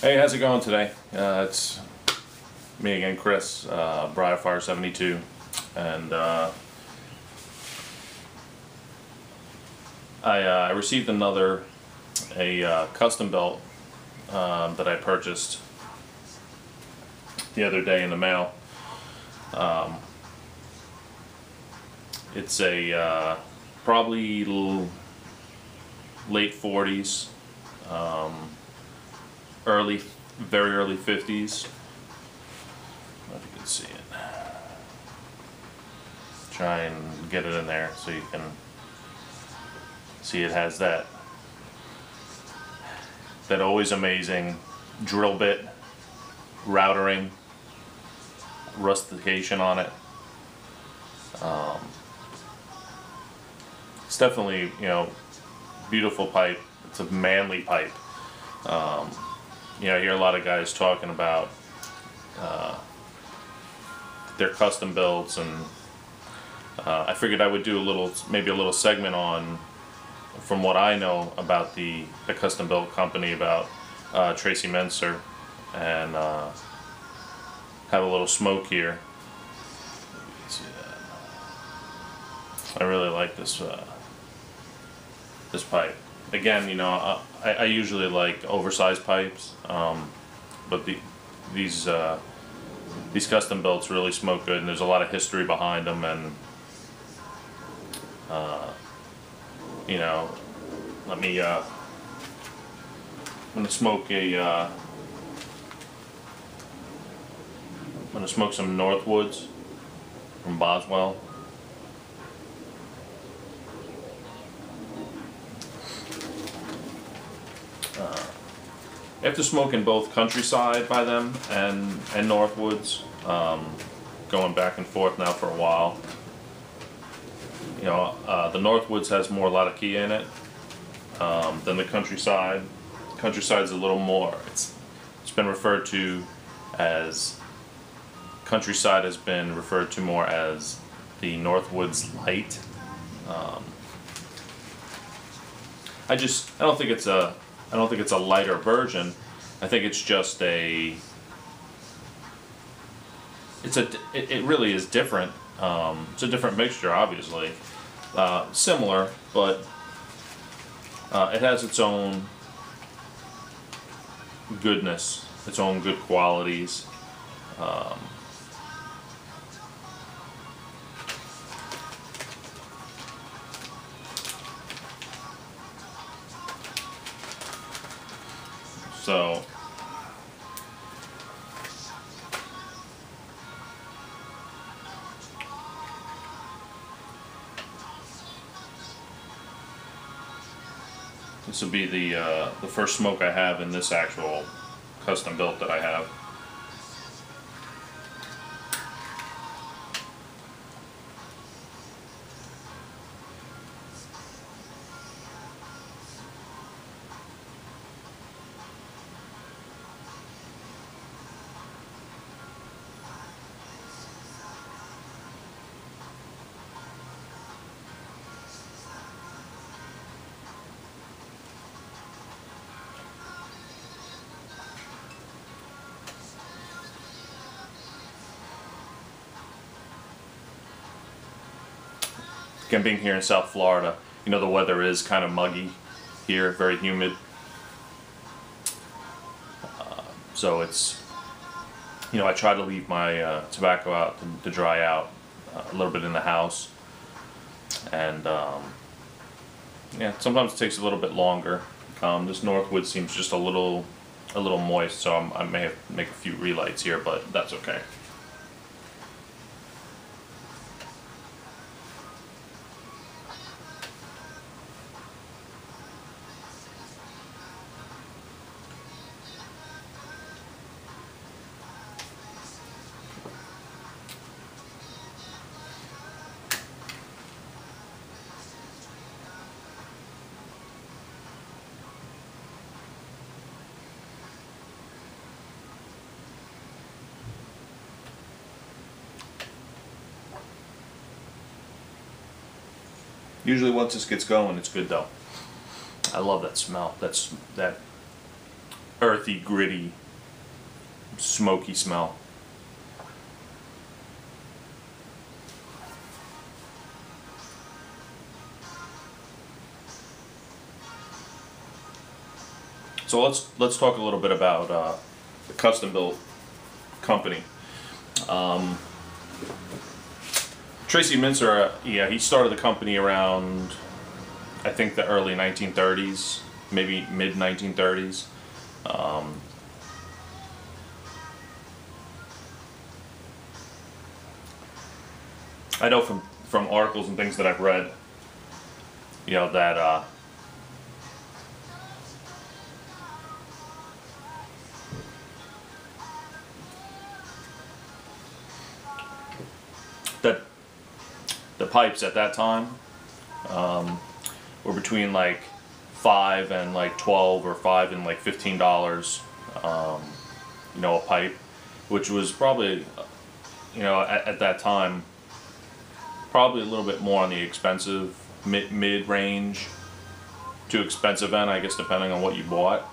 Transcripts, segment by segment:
Hey, how's it going today? It's me again, Chris, Briarfire 72, and I received a custom belt that I purchased the other day in the mail. It's a probably late 40s. Very early 50s. If you can see it. Try and get it in there so you can see it has that always amazing drill bit, routering, rustication on it. It's definitely, beautiful pipe. It's a manly pipe. I hear a lot of guys talking about their custom builds, and I figured I would do maybe a little segment on, from what I know about the custom build company, about Tracy Menser, and have a little smoke here. You can see that. I really like this pipe. Again, I usually like oversized pipes, but these custom belts really smoke good, and there's a lot of history behind them. And let me. I'm gonna smoke some Northwoods from Boswell. After smoking both Countryside by them and Northwoods, going back and forth now for a while, the Northwoods has more Latakia in it than the Countryside. Countryside's a little more. It's been referred to as Countryside has been referred to more as the Northwoods Light. I don't think it's a lighter version. I think it's just it really is different. It's a different mixture, obviously. Similar, but it has its own goodness, its own good qualities. So this will be the first smoke I have in this actual custom built that I have. Again, being here in South Florida, the weather is kind of muggy here, very humid. So it's, I try to leave my tobacco out to dry out a little bit in the house. And yeah, sometimes it takes a little bit longer. This Northwood seems just a little moist, so I may have to make a few relights here, but that's okay. Usually once this gets going, it's good though. I love that smell. That earthy, gritty, smoky smell. So let's talk a little bit about the Custombilt company. Tracy Mincer, yeah, he started the company around, I think, the early 1930s, maybe mid 1930s. I know from articles and things that I've read, you know, that that the pipes at that time were between like $5 and like $12, or $5 and like $15, you know, a pipe, which was probably, you know, at that time, probably a little bit more on the expensive mid range to expensive end, I guess, depending on what you bought.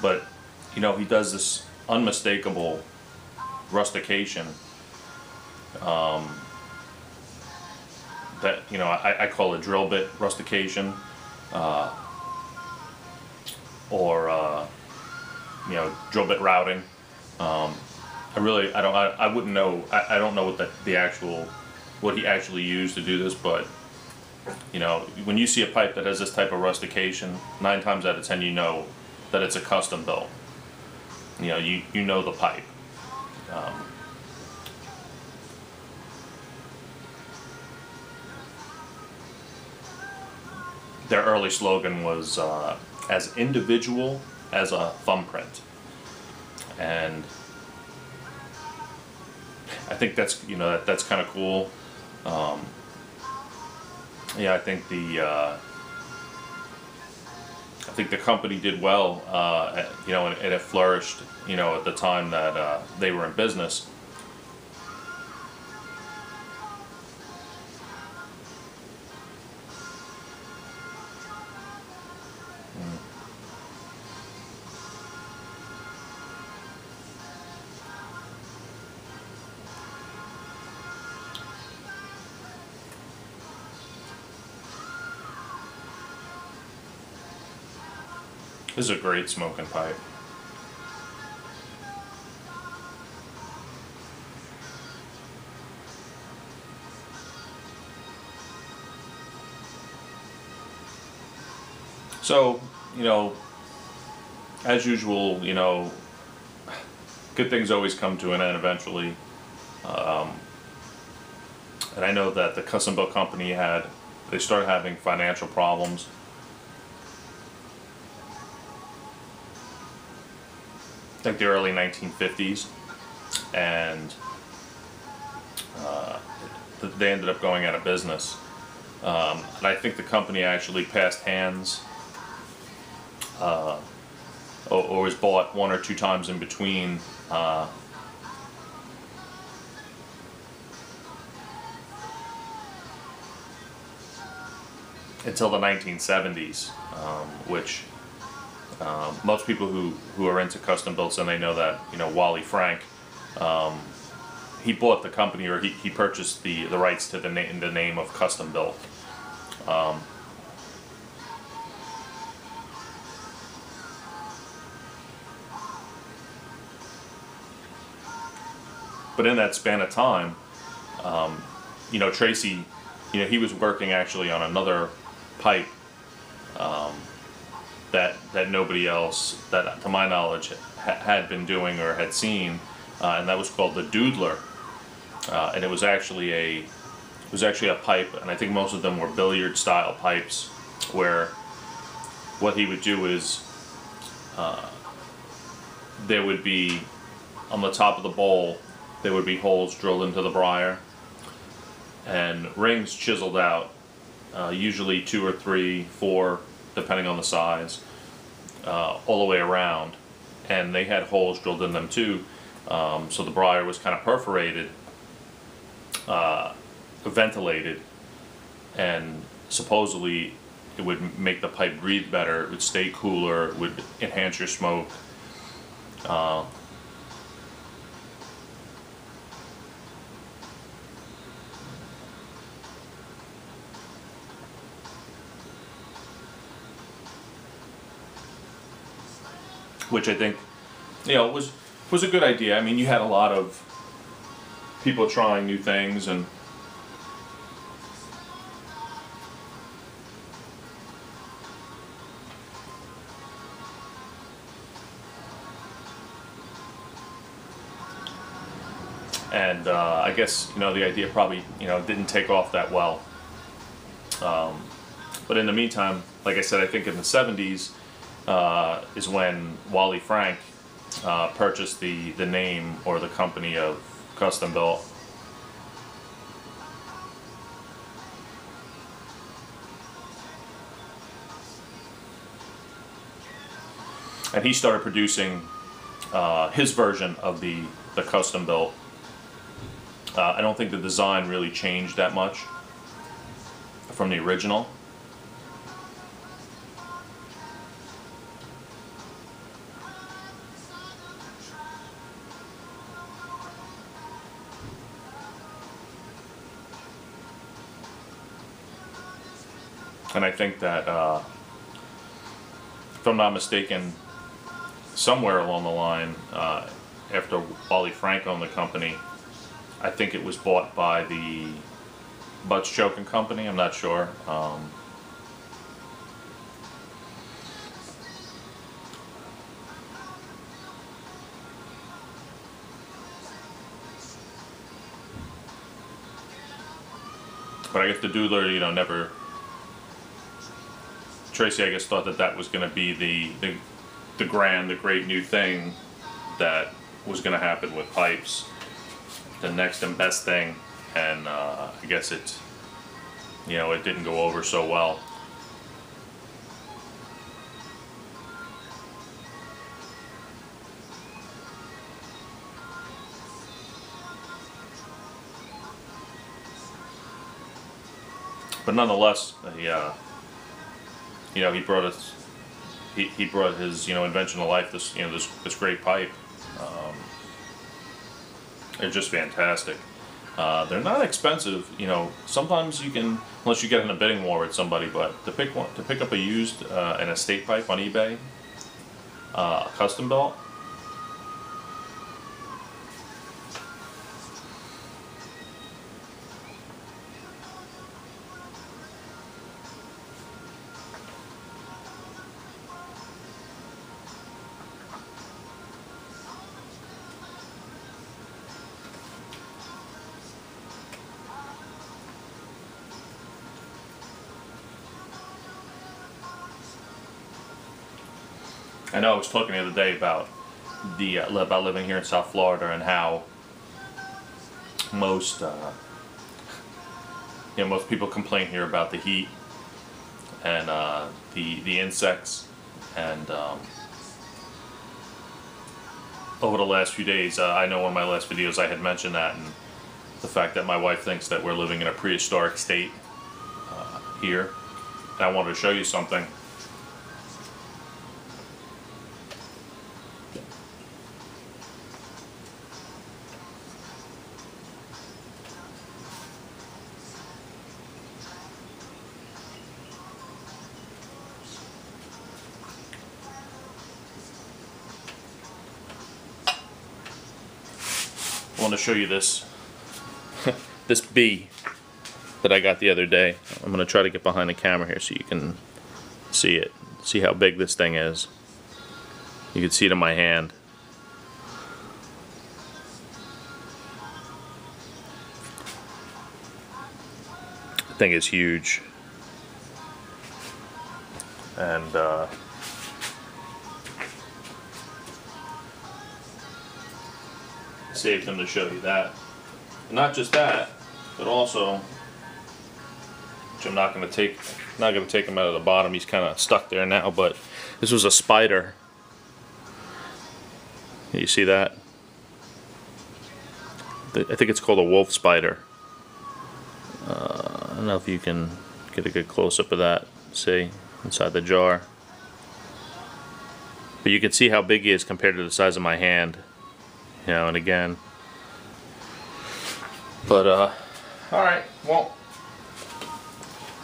But, you know, he does this unmistakable rustication that, you know, I call it drill bit rustication, or you know, drill bit routing. I wouldn't know. I don't know what he actually used to do this, but, you know, when you see a pipe that has this type of rustication, 9 times out of 10 you know that it's a custom built. You know, you know the pipe. Their early slogan was as individual as a thumbprint, and I think that's, you know, that's kind of cool. Yeah, I think the company did well, you know, and it flourished, you know, at the time that they were in business. This is a great smoking pipe. So, you know, as usual, you know, good things always come to an end eventually. And I know that the Custombilt company they started having financial problems. I think the early 1950s, and they ended up going out of business. And I think the company actually passed hands, or was bought 1 or 2 times in between. Until the 1970s, which most people who are into custom builds, and they know that, you know, Wally Frank, he bought the company, or he purchased the rights to the name of Custombilt. But in that span of time, you know, Tracy, you know, he was working actually on another pipe that nobody else, that to my knowledge, had been doing or had seen, and that was called the Doodler, and it was actually a pipe, and I think most of them were billiard style pipes, where what he would do is there would be, on the top of the bowl, there would be holes drilled into the briar and rings chiseled out, usually 2 or 3, 4, depending on the size, all the way around, and they had holes drilled in them too, so the briar was kind of perforated, ventilated, and supposedly it would make the pipe breathe better, it would stay cooler, it would enhance your smoke. Which I think, was a good idea. I mean, you had a lot of people trying new things, and I guess the idea probably didn't take off that well. But in the meantime, like I said, I think in the 70s is when Wally Frank purchased the name or the company of Custombilt. And he started producing his version of the Custombilt. I don't think the design really changed that much from the original. And I think that, if I'm not mistaken, somewhere along the line, after Wally Frank owned the company, I think it was bought by the Butts Choking Company, I'm not sure. But I guess the Doodler, never... Tracy, I guess, thought that was going to be the great new thing that was going to happen with pipes, the next and best thing, and I guess it didn't go over so well. But nonetheless, he brought us. He brought his invention to life. This great pipe. They're just fantastic. They're not expensive. Sometimes you can, unless you get in a bidding war with somebody. But to pick up a used an estate pipe on eBay, Custombilt. I know I was talking the other day about about living here in South Florida and how most most people complain here about the heat and the insects, and over the last few days, I know in my last videos I had mentioned that, and the fact that my wife thinks that we're living in a prehistoric state here, and I wanted to show you something. I want to show you this this bee that I got the other day. I'm going to try to get behind the camera here so you can see it. See how big this thing is. You can see it in my hand. The thing is huge. And saved him to show you that. And not just that, but also, which I'm not going to take him out of the bottom. He's kind of stuck there now. But this was a spider. You see that? I think it's called a wolf spider. don't know if you can get a good close-up of that, see, inside the jar. But you can see how big he is compared to the size of my hand. You know, and again. But, alright, well,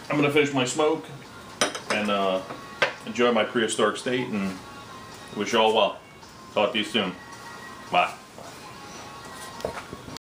I'm gonna finish my smoke and enjoy my prehistoric state and wish you all well. Talk to you soon. Bye.